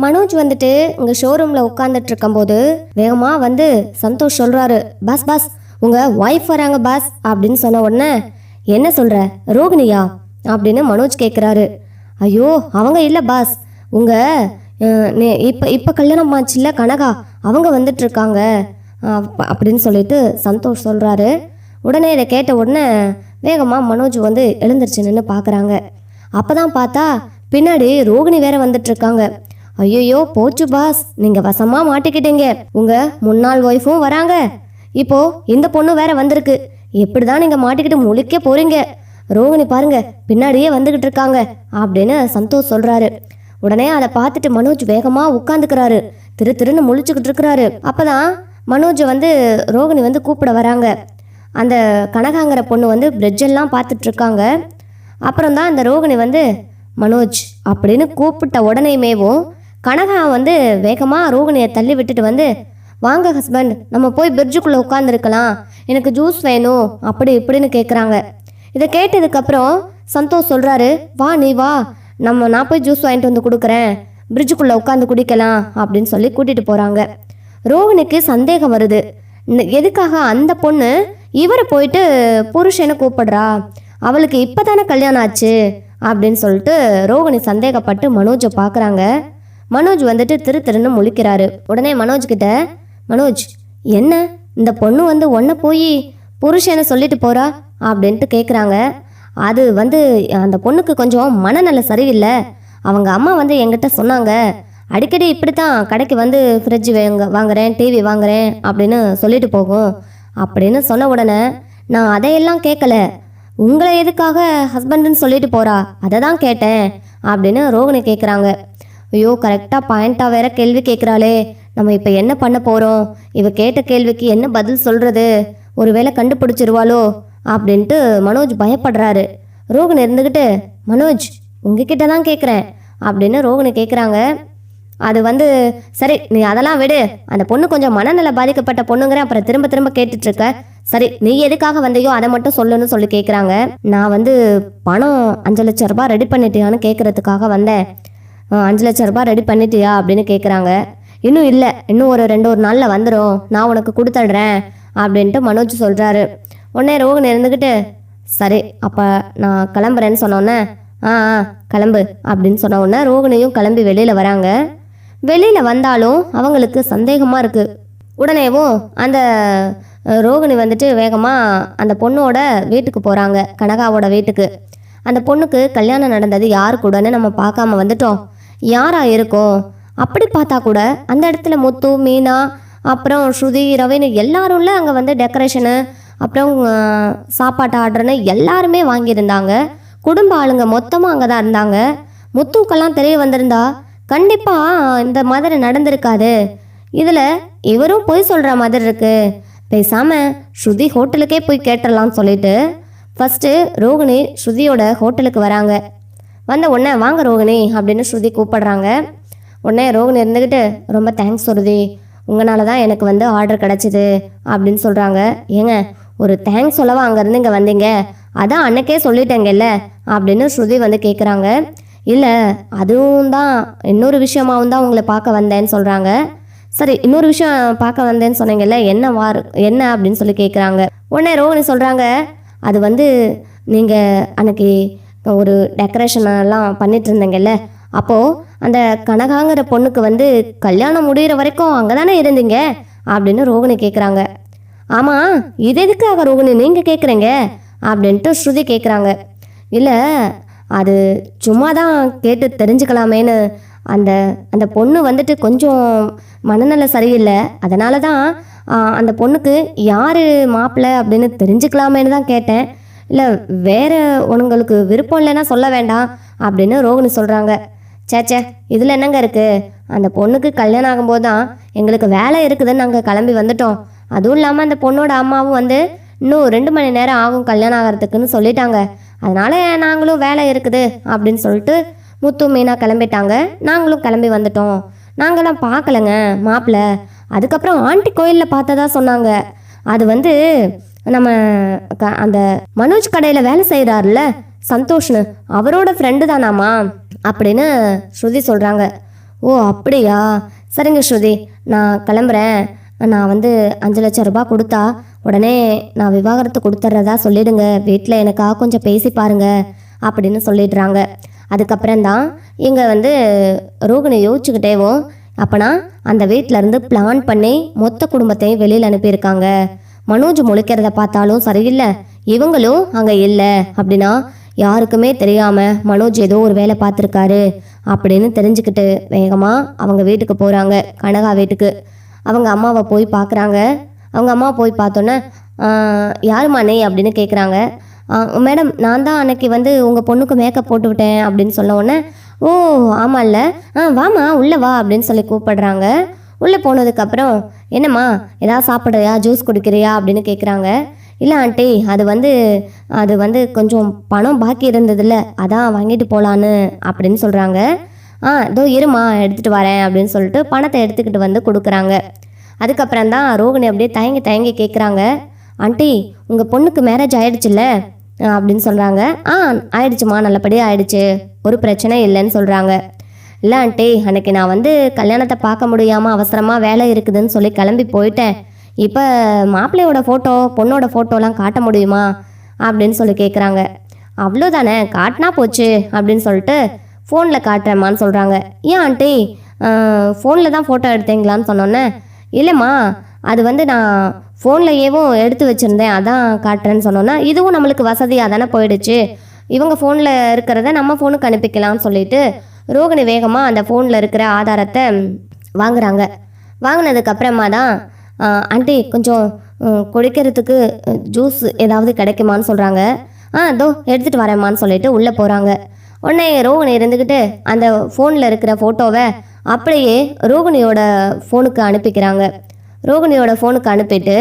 மனோஜ் வந்துட்டு இங்கே ஷோரூமில் உட்காந்துட்டு இருக்கும்போது வேகமாக வந்து சந்தோஷ் சொல்கிறாரு, பாஸ் பாஸ் உங்கள் ஒய்ஃப் வராங்க பாஸ் அப்படின்னு சொன்ன உடனே, என்ன சொல்கிற ரோகிணியா அப்படின்னு மனோஜ் கேட்குறாரு. ஐயோ அவங்க இல்லை பாஸ், உங்கள் இப்போ கல்யாணம் ஆச்சுல்ல கனகா, அவங்க வந்துட்டுருக்காங்க அப்படின்னு சொல்லிட்டு சந்தோஷ் சொல்கிறாரு. உடனே இதை கேட்ட உடனே வேகமாக மனோஜ் வந்து எழுந்திருச்சு நின்று பார்க்குறாங்க. அப்போ தான் பார்த்தா பின்னாடி ரோகிணி வேற வந்துட்டுருக்காங்க. ஐயோ போச்சு பாஸ், நீங்கள் வசமாக மாட்டிக்கிட்டீங்க, உங்கள் முன்னாள் ஒய்ஃபும் வராங்க, இப்போது இந்த பொண்ணு வேற வந்திருக்கு, எப்படி தான் நீங்கள் மாட்டிக்கிட்டு முழிக்க போகிறீங்க, ரோகிணி பாருங்க பின்னாடியே வந்துக்கிட்டு இருக்காங்க அப்படின்னு சந்தோஷ் சொல்கிறாரு. உடனே அதை பார்த்துட்டு மனோஜ் வேகமாக உட்காந்துக்கிறாரு, திருன்னு முழிச்சுக்கிட்டு இருக்கிறாரு. அப்போ தான் மனோஜை வந்து ரோகிணி வந்து கூப்பிட வராங்க. அந்த கனகாங்கிற பொண்ணு வந்து பிரிட்ஜெல்லாம் பார்த்துட்ருக்காங்க. அப்புறம் தான் அந்த ரோகிணி வந்து மனோஜ் அப்படின்னு கூப்பிட்ட உடனேமேவும் கனகா வந்து வேகமாக ரோகிணியை தள்ளி விட்டுட்டு வந்து, வாங்க ஹஸ்பண்ட் நம்ம போய் பிரிட்ஜுக்குள்ளே உட்காந்துருக்கலாம், எனக்கு ஜூஸ் வேணும் அப்படி இப்படின்னு கேட்குறாங்க. இதை கேட்டதுக்கப்புறம் சந்தோஷ் சொல்கிறாரு, வா நீ வா, நான் போய் ஜூஸ் வாங்கிட்டு வந்து கொடுக்குறேன், பிரிட்ஜுக்குள்ளே உட்காந்து குடிக்கலாம் அப்படின்னு சொல்லி கூட்டிகிட்டு போகிறாங்க. ரோகிணிக்கு சந்தேகம் வருது, எதுக்காக அந்த பொண்ணு இவரை போயிட்டு புருஷனை கூப்பிடுறா, அவளுக்கு இப்போ தானே கல்யாணம் ஆச்சு அப்படின்னு சொல்லிட்டு ரோகிணி சந்தேகப்பட்டு மனோஜை பார்க்குறாங்க. மனோஜ் வந்துட்டு திருன்னு முழிக்கிறாரு. உடனே மனோஜ் கிட்ட, மனோஜ் என்ன இந்த பொண்ணு வந்து ஒன்றை போய் புருஷனை சொல்லிட்டு போகிறா அப்படின்ட்டு கேட்குறாங்க. அது வந்து அந்த பொண்ணுக்கு கொஞ்சம் மனநல சரியில்லை, அவங்க அம்மா வந்து என்கிட்ட சொன்னாங்க, அடிக்கடி இப்படி தான் கடைக்கு வந்து ஃப்ரிட்ஜ் வாங்குறேன் டிவி வாங்குறேன் அப்படின்னு சொல்லிட்டு போகும் அப்படின்னு சொன்ன உடனே, நான் அதையெல்லாம் கேட்கல, உங்களை எதுக்காக ஹஸ்பண்டுன்னு சொல்லிட்டு போகிறா அதை தான் கேட்டேன் அப்படின்னு ரோகிணி கேட்குறாங்க. ஐயோ கரெக்டாக பாயிண்ட்டாக வேற கேள்வி கேட்குறாளே, நம்ம இப்போ என்ன பண்ண போகிறோம், இவ கேட்ட கேள்விக்கு என்ன பதில் சொல்கிறது, ஒரு வேளை கண்டுபிடிச்சிருவாளோ அப்படின்ட்டு மனோஜ் பயப்படுறாரு. ரோகிணி இருந்துக்கிட்டு, மனோஜ் உங்ககிட்ட தான் கேட்குறேன் அப்படின்னு ரோகிணி கேட்குறாங்க. அது வந்து சரி நீ அதெல்லாம் விடு, அந்த பொண்ணு கொஞ்சம் மனநல பாதிக்கப்பட்ட பொண்ணுங்கிற அப்புறம் திரும்ப கேட்டுட்ருக்க, சரி நீ எதுக்காக வந்தையோ அதை மட்டும் சொல்லுன்னு சொல்லி கேட்குறாங்க. நான் வந்து பணம் 5 லட்ச ரூபாய் ரெடி பண்ணிட்டியான்னு கேட்குறதுக்காக வந்தேன், 5 லட்ச ரூபாய் ரெடி பண்ணிட்டியா அப்படின்னு கேட்குறாங்க. இன்னும் இல்லை, இன்னும் ஒரு 2 நாளில் வந்துடும், நான் உனக்கு கொடுத்துட்றேன் அப்படின்ட்டு மனோஜ் சொல்கிறாரு. உடனே ரோகிணி இருந்துக்கிட்டு, சரி அப்போ நான் கிளம்புறேன்னு சொன்னோன்னே, கிளம்பு அப்படின்னு சொன்ன உடனே ரோகிணியும் கிளம்பி வெளியில் வராங்க. வெளியில் வந்தாலும் அவங்களுக்கு சந்தேகமாக இருக்குது. உடனேவும் அந்த ரோகிணி வந்துட்டு வேகமாக அந்த பொண்ணோட வீட்டுக்கு போகிறாங்க, கனகாவோட வீட்டுக்கு. அந்த பொண்ணுக்கு கல்யாணம் நடந்தது யாரு கூடன்னு நம்ம பார்க்காம வந்துட்டோம், யாரா இருக்கும், அப்படி பார்த்தா கூட அந்த இடத்துல முத்து மீனா அப்புறம் ஸ்ருதி ரவின்னு எல்லாரும்ல அங்கே வந்து டெக்கரேஷனு அப்புறம் சாப்பாட்டு ஆர்டர்னு எல்லாருமே வாங்கியிருந்தாங்க. குடும்ப ஆளுங்க மொத்தமாக அங்கே தான் இருந்தாங்க. முத்துக்கெல்லாம் தெரிய வந்திருந்தா கண்டிப்பாக இந்த மாதிரி நடந்திருக்காது, இதில் இவரும் போய் சொல்கிற மாதிரி இருக்கு, பேசாமல் ஸ்ருதி ஹோட்டலுக்கே போய் கேட்டுடலாம்னு சொல்லிட்டு ஃபஸ்ட்டு ரோகிணி ஸ்ருதியோட ஹோட்டலுக்கு வராங்க. வந்த உடனே வாங்க ரோகிணி அப்படின்னு ஸ்ருதி கூப்பிடுறாங்க. உடனே ரோகிணி இருந்துக்கிட்டு, ரொம்ப தேங்க்ஸ் ஸ்ருதி, உங்களால தான் எனக்கு வந்து ஆர்டர் கிடச்சிது அப்படின்னு சொல்கிறாங்க. ஏங்க ஒரு தேங்க்ஸ் சொல்லவா அங்கேருந்து இங்கே வந்தீங்க, அதான் அன்னைக்கே சொல்லிட்டேங்கல்ல அப்படின்னு ஸ்ருதி வந்து கேட்குறாங்க. இல்லை அதுவும் தான் இன்னொரு விஷயமாவும் தான் உங்களை பார்க்க வந்தேன்னு சொல்கிறாங்க. சரி இன்னொரு விஷயம் பார்க்க வந்தேன்னு சொன்னீங்கல்ல, என்ன அப்படின்னு சொல்லி கேட்குறாங்க. உடனே ரோகிணி சொல்கிறாங்க, அது வந்து நீங்கள் அன்னைக்கு ஒரு டெக்கரேஷன் எல்லாம் பண்ணிட்டு இருந்தீங்கல்ல, அப்போது அந்த கனகாங்கிற பொண்ணுக்கு வந்து கல்யாணம் முடிகிற வரைக்கும் அங்கே தானே இருந்தீங்க அப்படின்னு ரோகிணி கேட்குறாங்க. ஆமாம் இது எதுக்காக ரோகிணி நீங்கள் கேட்குறீங்க அப்படின்ட்டு ஸ்ருதி கேட்குறாங்க. இல்லை அது சும்மா தான் கேட்டு தெரிஞ்சுக்கலாமேன்னு, அந்த பொண்ணு வந்துட்டு கொஞ்சம் மனநல சரியில்லை, அதனால தான் அந்த பொண்ணுக்கு யார் மாப்பிள்ளை அப்படின்னு தெரிஞ்சுக்கலாமேன்னு தான் கேட்டேன், இல்லை வேறு உங்களுக்கு விருப்பம் இல்லைன்னா சொல்ல வேண்டாம் அப்படின்னு ரோகிணி சொல்கிறாங்க. சேச்சே இதில் என்னங்க இருக்குது, அந்த பொண்ணுக்கு கல்யாணம் ஆகும்போது தான் எங்களுக்கு வேலை இருக்குதுன்னு நாங்கள் கிளம்பி வந்துட்டோம், அதுவும் இல்லாமல் அந்த பொண்ணோட அம்மாவும் வந்து இன்னும் 2 மணி நேரம் ஆகும் கல்யாணம் ஆகிறதுக்குன்னு சொல்லிட்டாங்க, அதனால் நாங்களும் வேலை இருக்குது அப்படின்னு சொல்லிட்டு முத்து மீனா கிளம்பிட்டாங்க, நாங்களும் கிளம்பி வந்துட்டோம், நாங்களாம் பார்க்கலங்க மாப்பிள்ளை, அதுக்கப்புறம் ஆண்டி கோயிலில் பார்த்ததா சொன்னாங்க, அது வந்து நம்ம அந்த மனோஜ் கடையில் வேலை செய்கிறாருல்ல சந்தோஷ்னு, அவரோட ஃப்ரெண்டு தானாமா அப்படின்னு ஸ்ருதி சொல்கிறாங்க. ஓ ஓ அப்படியா, சரிங்க ஸ்ருதி, நான் கிளம்புறேன். நான் வந்து 5 லட்சம் ரூபாய் கொடுத்தா உடனே நான் விவாகரத்து கொடுத்துட்றதா சொல்லிடுங்க, வீட்டில் எனக்காக கொஞ்சம் பேசி பாருங்க அப்படின்னு சொல்லிடுறாங்க. அதுக்கப்புறம் தான் இங்கே வந்து ரோகிணி யோசிச்சுக்கிட்டேவும் அப்போனா அந்த வீட்டிலேருந்து பிளான் பண்ணி மொத்த குடும்பத்தையும் வெளியில் அனுப்பியிருக்காங்க. மனோஜ் முழிக்கிறத பார்த்தாலும் சரியில்லை, இவங்களும் அங்கே இல்லை அப்படின்னா யாருக்குமே தெரியாமல் மனோஜ் ஏதோ ஒரு வேலை பார்த்துருக்காரு அப்படின்னு தெரிஞ்சுக்கிட்டு வேகமாக அவங்க வீட்டுக்கு போகிறாங்க, கனகா வீட்டுக்கு. அவங்க அம்மாவை போய் பார்க்குறாங்க. அவங்க அம்மா போய் பார்த்தோன்னே யாரும்மா நீ அப்படின்னு கேட்குறாங்க. மேடம், நான் தான் அன்னைக்கு வந்து உங்கள் பொண்ணுக்கு மேக்கப் போட்டு விட்டேன் அப்படின்னு சொன்ன உடனே, ஓ ஆமாம்ல, வாமா உள்ளே வா அப்படின்னு சொல்லி கூப்பிடுறாங்க. உள்ளே போனதுக்கப்புறம் என்னம்மா ஏதாவது சாப்பிட்றியா, ஜூஸ் குடிக்கிறியா அப்படின்னு கேட்குறாங்க. இல்லை ஆண்டி, அது வந்து கொஞ்சம் பணம் பாக்கி இருந்ததில்ல, அதான் வாங்கிட்டு போகலான்னு அப்படின்னு சொல்கிறாங்க. இதோ இருமா எடுத்துகிட்டு வரேன் அப்படின்னு சொல்லிட்டு பணத்தை எடுத்துக்கிட்டு வந்து கொடுக்குறாங்க. அதுக்கப்புறம் தான் ரோகிணி அப்படியே தயங்கி தயங்கி கேட்குறாங்க, ஆண்டி உங்கள் பொண்ணுக்கு மேரேஜ் ஆயிடுச்சுல்ல அப்படின்னு சொல்கிறாங்க. ஆயிடுச்சுமா, நல்லபடியாக ஆயிடுச்சு, ஒரு பிரச்சனை இல்லைன்னு சொல்கிறாங்க. இல்லை ஆண்டி, அன்னைக்கு நான் வந்து கல்யாணத்தை பார்க்க முடியாமல் அவசரமாக வேலை இருக்குதுன்னு சொல்லி கிளம்பி போயிட்டேன். இப்போ மாப்பிள்ளையோட ஃபோட்டோ பொண்ணோட ஃபோட்டோலாம் காட்ட முடியுமா அப்படின்னு சொல்லி கேட்குறாங்க. அவ்வளோதானே, காட்டினா போச்சு அப்படின்னு சொல்லிட்டு ஃபோனில் காட்டுறேம்மான்னு சொல்கிறாங்க. ஏன் ஆண்டி, ஃபோனில் தான் ஃபோட்டோ எடுத்தீங்களான்னு சொன்னோன்னே, இல்லைம்மா அது வந்து நான் ஃபோன்லையேவும் எடுத்து வச்சுருந்தேன், அதான் காட்டுறேன்னு சொன்னோன்னா, இதுவும் நம்மளுக்கு வசதியாக தானே போயிடுச்சு, இவங்க ஃபோனில் இருக்கிறத நம்ம ஃபோனுக்கு அனுப்பிக்கலாம்னு சொல்லிட்டு ரோகிணி வேகமாக அந்த ஃபோனில் இருக்கிற ஆதாரத்தை வாங்குறாங்க. வாங்கினதுக்கப்புறமா தான் ஆண்டி கொஞ்சம் குடிக்கிறதுக்கு ஜூஸ் ஏதாவது கிடைக்குமான்னு சொல்கிறாங்க. இதோ எடுத்துகிட்டு வரேம்மான்னு சொல்லிட்டு உள்ளே போகிறாங்க. உடனே ரோகிணி இருந்துக்கிட்டு அந்த ஃபோனில் இருக்கிற ஃபோட்டோவை அப்படியே ரோகிணியோட ஃபோனுக்கு அனுப்பிக்கிறாங்க. ரோகிணியோட ஃபோனுக்கு அனுப்பிட்டு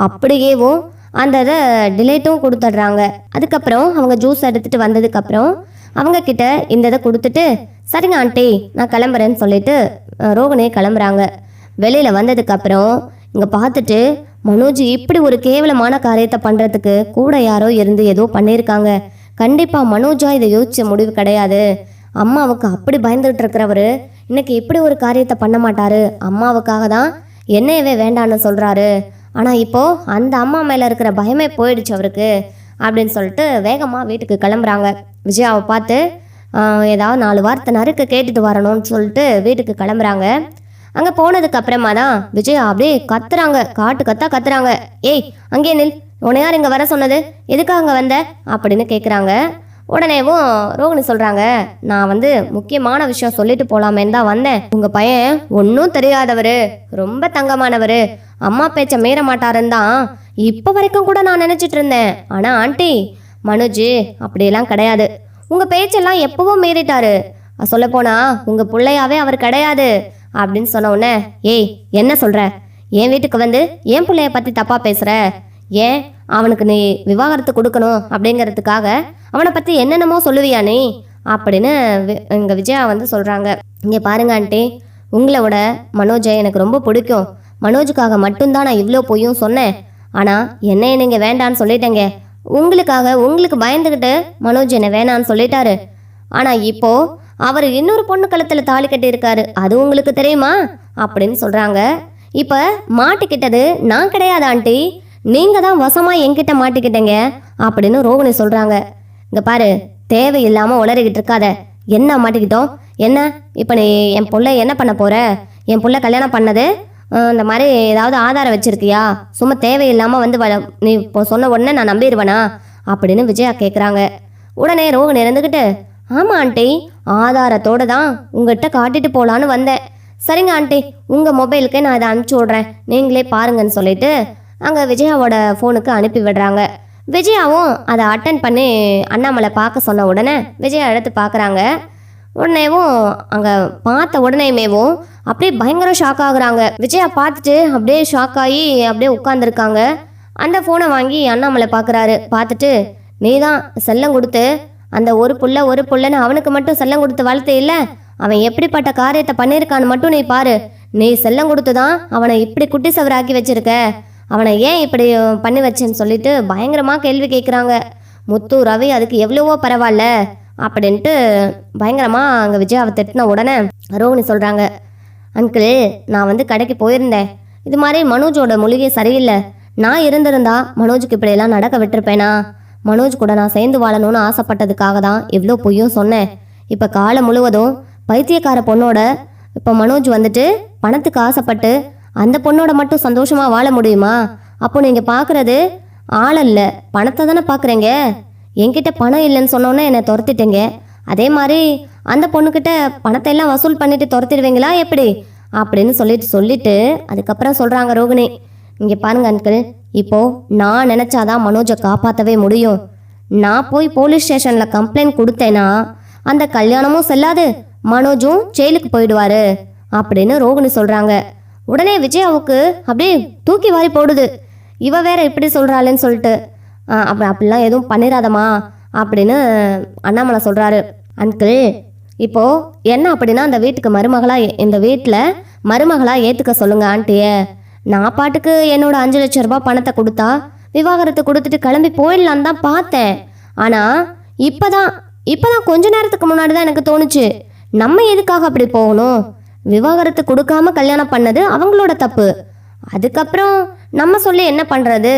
அப்படியேவும் அந்த இதை டிலேட்டும் கொடுத்துட்றாங்க. அதுக்கப்புறம் அவங்க ஜூஸ் எடுத்துகிட்டு வந்ததுக்கப்புறம் அவங்கக்கிட்ட இந்த இதை கொடுத்துட்டு, சரிங்க ஆண்டி நான் கிளம்புறேன்னு சொல்லிட்டு ரோகிணி கிளம்புறாங்க. வெளியில் வந்ததுக்கப்புறம் இங்கே பார்த்துட்டு மனோஜ் இப்படி ஒரு கேவலமான காரியத்தை பண்ணுறதுக்கு கூட யாரோ இருந்து ஏதோ பண்ணியிருக்காங்க. கண்டிப்பாக மனோஜா இதை யோசிச்ச முடிவு கிடையாது. அம்மாவுக்கு அப்படி பயந்துகிட்டு இருக்கிறவர் இன்னைக்கு இப்படி ஒரு காரியத்தை பண்ண மாட்டார். அம்மாவுக்காக தான் என்னையவே வேண்டான்னு சொல்கிறாரு. ஆனால் இப்போது அந்த அம்மா மேலே இருக்கிற பயமே போயிடுச்சு அவருக்கு அப்படின்னு சொல்லிட்டு வேகமாக வீட்டுக்கு கிளம்புறாங்க. விஜயாவை பார்த்து ஏதாவது 4 வார்த்தை நறுக்க கேட்டுட்டு வரணும்னு சொல்லிட்டு வீட்டுக்கு கிளம்புறாங்க. அங்கே போனதுக்கு அப்புறமா தான் விஜயா அப்படியே கத்துறாங்க, கத்துறாங்க. ஏய் அங்கே நில், உன்னை யார் இங்கே வர சொன்னது, எதுக்காக அங்கே வந்த அப்படின்னு கேட்குறாங்க. உடனேவும் ரோகிணி சொல்கிறாங்க, நான் வந்து முக்கியமான விஷயம் சொல்லிட்டு போகலாமேன்னு தான் வந்தேன். உங்கள் பையன் ஒன்றும் தெரியாதவர், ரொம்ப தங்கமானவர், அம்மா பேச்சை மீற மாட்டாருன்னு தான் இப்போ வரைக்கும் கூட நான் நினச்சிட்டு இருந்தேன். ஆனால் ஆண்டி, மனோஜ் அப்படியெல்லாம் கிடையாது, உங்கள் பேச்செல்லாம் எப்பவும் மீறிட்டாரு, சொல்லப்போனால் உங்கள் பிள்ளையாவே அவர் கிடையாது அப்படின்னு சொன்ன உடனே, ஏய் என்ன சொல்கிற, என் வீட்டுக்கு வந்து என் பிள்ளைய பற்றி தப்பாக பேசுகிற, ஏன் அவனுக்கு நீ விவாகரத்து கொடுக்கணும் அப்படிங்கிறதுக்காக அவனை பற்றி என்னென்னமோ சொல்லுவியா நீ அப்படின்னு எங்கள் விஜயா வந்து சொல்கிறாங்க. இங்கே பாருங்க ஆண்டி, உங்களை விட மனோஜை எனக்கு ரொம்ப பிடிக்கும், மனோஜுக்காக மட்டும்தான் நான் இவ்வளோ பொய்யும் சொன்னேன். ஆனால் என்னைய நீங்கள் வேண்டான்னு சொல்லிட்டேங்க, உங்களுக்கு பயந்துக்கிட்டு மனோஜ் என்னை வேணான்னு சொல்லிட்டாரு. ஆனால் இப்போது அவர் இன்னொரு பொண்ணு கழுத்தில் தாலி கட்டியிருக்காரு, அது உங்களுக்கு தெரியுமா அப்படின்னு சொல்கிறாங்க. இப்போ மாட்டிக்கிட்டது நான் கிடையாது ஆண்டி, நீங்கள் தான் வசமாக என்கிட்ட மாட்டிக்கிட்டீங்க அப்படின்னு ரோகிணி சொல்கிறாங்க. இங்கே பாரு, தேவையில்லாமல் உளறிக்கிட்டு இருக்காத, என்ன மாட்டிக்கிட்டோம் என்ன, இப்போ நீ என் பிள்ளை என்ன பண்ண போகிற, என் பிள்ளை கல்யாணம் பண்ணது இந்த மாதிரி ஏதாவது ஆதாரம் வச்சுருக்கியா, சும்மா தேவையில்லாமல் வந்து நீ இப்போ சொன்ன உடனே நான் நம்பிடுவேனா அப்படின்னு விஜயா கேட்குறாங்க. உடனே ரோகிணி இருந்துக்கிட்டு, ஆமாம் ஆண்டி, ஆதாரத்தோடு தான் உங்கள்கிட்ட காட்டிட்டு போகலான்னு வந்தேன். சரிங்க ஆண்டி, உங்கள் மொபைலுக்கே நான் இதை அனுப்பிச்சி விட்றேன், நீங்களே பாருங்கன்னு சொல்லிட்டு அங்கே விஜயாவோட ஃபோனுக்கு அனுப்பி விடுறாங்க. விஜயாவும் அதை அட்டன் பண்ணி அண்ணாமலை பார்க்க சொன்ன உடனே விஜயா எடுத்து பார்க்குறாங்க. உடனேவும் அங்கே பார்த்த உடனேமேவும் அப்படியே பயங்கர ஷாக் ஆகுறாங்க. விஜயா பார்த்துட்டு அப்படியே ஷாக் ஆகி அப்படியே உட்காந்துருக்காங்க. அந்த ஃபோனை வாங்கி அண்ணாமலை பார்க்குறாரு. பார்த்துட்டு, நீ தான் செல்லம் கொடுத்து அந்த ஒரு புள்ளன்னு அவனுக்கு மட்டும் செல்லம் கொடுத்து வளர்த்து இல்லை, அவன் எப்படிப்பட்ட காரியத்தை பண்ணியிருக்கான்னு மட்டும் நீ பாரு, நீ செல்லம் கொடுத்து தான் அவனை இப்படி குட்டி சவராக்கி வச்சிருக்க, அவனை ஏன் இப்படி பண்ணி வச்சேன்னு சொல்லிட்டு பயங்கரமாக கேள்வி கேட்குறாங்க. முத்து ரவி அதுக்கு எவ்வளவோ பரவாயில்ல அப்படின்ட்டு பயங்கரமாக அங்கே விஜயாவை திட்டின உடனே ரோகிணி சொல்கிறாங்க, அங்கிள் நான் வந்து கடைக்கு போயிருந்தேன். இது மாதிரி மனோஜோட மூலிகை சரியில்லை. நான் இருந்திருந்தா மனோஜுக்கு இப்படியெல்லாம் நடக்க விட்டுருப்பேனா? மனோஜ் கூட நான் சேர்ந்து வாழணும்னு ஆசைப்பட்டதுக்காக தான் எவ்வளோ பொய்யும் சொன்னேன். இப்போ காலம் முழுவதும் பைத்தியக்கார பொண்ணோட இப்போ மனோஜ் வந்துட்டு பணத்துக்கு ஆசைப்பட்டு அந்த பொண்ணோட மட்டும் சந்தோஷமாக வாழ முடியுமா? அப்போ நீங்கள் பார்க்குறது ஆளல்ல பணத்தை தானே பார்க்குறீங்க. என்கிட்ட பணம் இல்லைன்னு சொன்னோன்னே என்னை துரத்திட்டீங்க. அதே மாதிரி அந்த பொண்ணுக்கிட்ட பணத்தை எல்லாம் வசூல் பண்ணிட்டு துரத்திடுவீங்களா எப்படி அப்படின்னு சொல்லிட்டு அதுக்கப்புறம் சொல்கிறாங்க ரோகிணி, இங்கே பாருங்க அங்கிள், இப்போது நான் நினச்சாதான் மனோஜை காப்பாற்றவே முடியும். நான் போய் போலீஸ் ஸ்டேஷனில் கம்ப்ளைண்ட் கொடுத்தேன்னா அந்த கல்யாணமும் செல்லாது, மனோஜும் ஜெயிலுக்கு போயிடுவாரு அப்படின்னு ரோகிணி சொல்கிறாங்க. உடனே விஜயாவுக்கு அப்படியே தூக்கி வாரி போடுது. இவ வேற இப்படி சொல்கிறாளேன்னு சொல்லிட்டு அப்படிலாம் எதுவும் பண்ணிடாதம்மா அப்படின்னு அண்ணாமலை சொல்கிறாரு. அங்கிள் இப்போது என்ன அப்படின்னா அந்த வீட்டுக்கு இந்த வீட்டில் மருமகளாக ஏற்றுக்க சொல்லுங்கள் ஆண்டியை. நான் பாட்டுக்கு என்னோட 5 லட்சம் ரூபாய் பணத்தை கொடுத்தா விவாகரத்து கொடுத்துட்டு கிளம்பி போயிடலான்னு தான் பார்த்தேன். ஆனால் இப்போதான் கொஞ்ச நேரத்துக்கு முன்னாடி தான் எனக்கு தோணுச்சு, நம்ம எதுக்காக அப்படி போகணும்? விவாகரத்து கொடுக்காம கல்யாணம் பண்ணது அவங்களோட தப்பு. அதுக்கப்புறம் நம்ம சொல்லி என்ன பண்ணுறது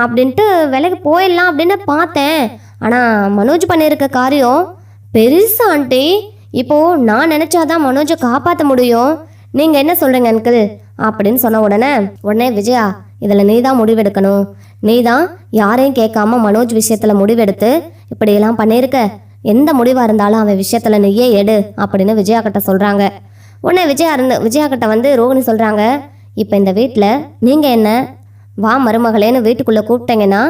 அப்படின்ட்டு விலைக்கு போயிடலாம் அப்படின்னு பார்த்தேன். ஆனால் மனோஜ் பண்ணியிருக்க காரியம் பெருசா ஆண்டி. இப்போது நான் நினச்சாதான் மனோஜை காப்பாற்ற முடியும். நீங்கள் என்ன சொல்கிறீங்க அங்கிள் அப்படின்னு சொன்ன உடனே விஜயா, இதில் நீ தான் முடிவெடுக்கணும். நீ தான் யாரையும் கேட்காம மனோஜ் விஷயத்தில் முடிவெடுத்து இப்படியெல்லாம் பண்ணியிருக்க. எந்த முடிவாக இருந்தாலும் அவன் விஷயத்தில் நீயே எடு அப்படின்னு விஜயா கிட்ட சொல்கிறாங்க. உடனே விஜயா கிட்ட வந்து ரோகிணி சொல்கிறாங்க, இப்போ இந்த வீட்டில் நீங்கள் என்ன வா மருமகளேன்னு வீட்டுக்குள்ளே கூப்பிட்டீங்கன்னா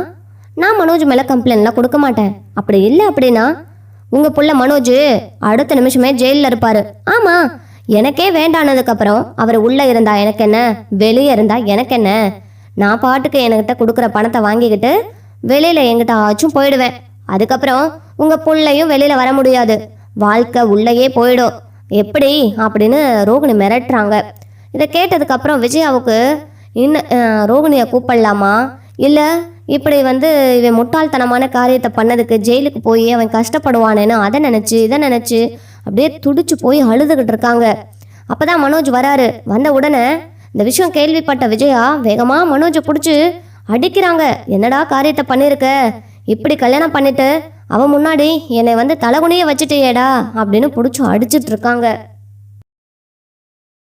நான் மனோஜ் மேலே கம்ப்ளைண்ட்லாம் கொடுக்க மாட்டேன். அப்படி இல்லை அப்படின்னா உங்கள் புள்ள மனோஜ் அடுத்த நிமிஷமே ஜெயிலில் இருப்பார். ஆமாம், எனக்கே வேண்டானதுக்கப்புறம் அவர் உள்ளே இருந்தா எனக்கு என்ன, வெளியே இருந்தா எனக்கு என்ன? நான் பாட்டுக்கு என்கிட்ட கொடுக்குற பணத்தை வாங்கிக்கிட்டு வெளியில் எங்கிட்ட ஆச்சும் போயிடுவேன். அதுக்கப்புறம் உங்கள் புள்ளையும் வெளியில் வர முடியாது, வாழ்க்கை உள்ளேயே போயிடும். எப்படி அப்படின்னு ரோகிணி மிரட்டுறாங்க. இதை கேட்டதுக்கப்புறம் விஜயாவுக்கு இன்னும் ரோகிணியை கூப்பிடலாமா, இல்லை இப்படி வந்து இவன் முட்டாள்தனமான காரியத்தை பண்ணதுக்கு ஜெயிலுக்கு போய் அவன் கஷ்டப்படுவானேன்னு அதை நினச்சி இதை நினச்சி அப்படியே துடிச்சு போய் அழுதுகிட்டு இருக்காங்க. அப்போ தான் மனோஜ் வராரு. வந்த உடனே இந்த விஷயம் கேள்விப்பட்ட விஜயா வேகமாக மனோஜை பிடிச்சி அடிக்கிறாங்க. என்னடா காரியத்தை பண்ணியிருக்க, இப்படி கல்யாணம் பண்ணிட்டு அவன் முன்னாடி என்னை வந்து தலகுனிய வச்சுட்டேடா அப்படின்னு பிடிச்சி அடிச்சிட்டு இருக்காங்க.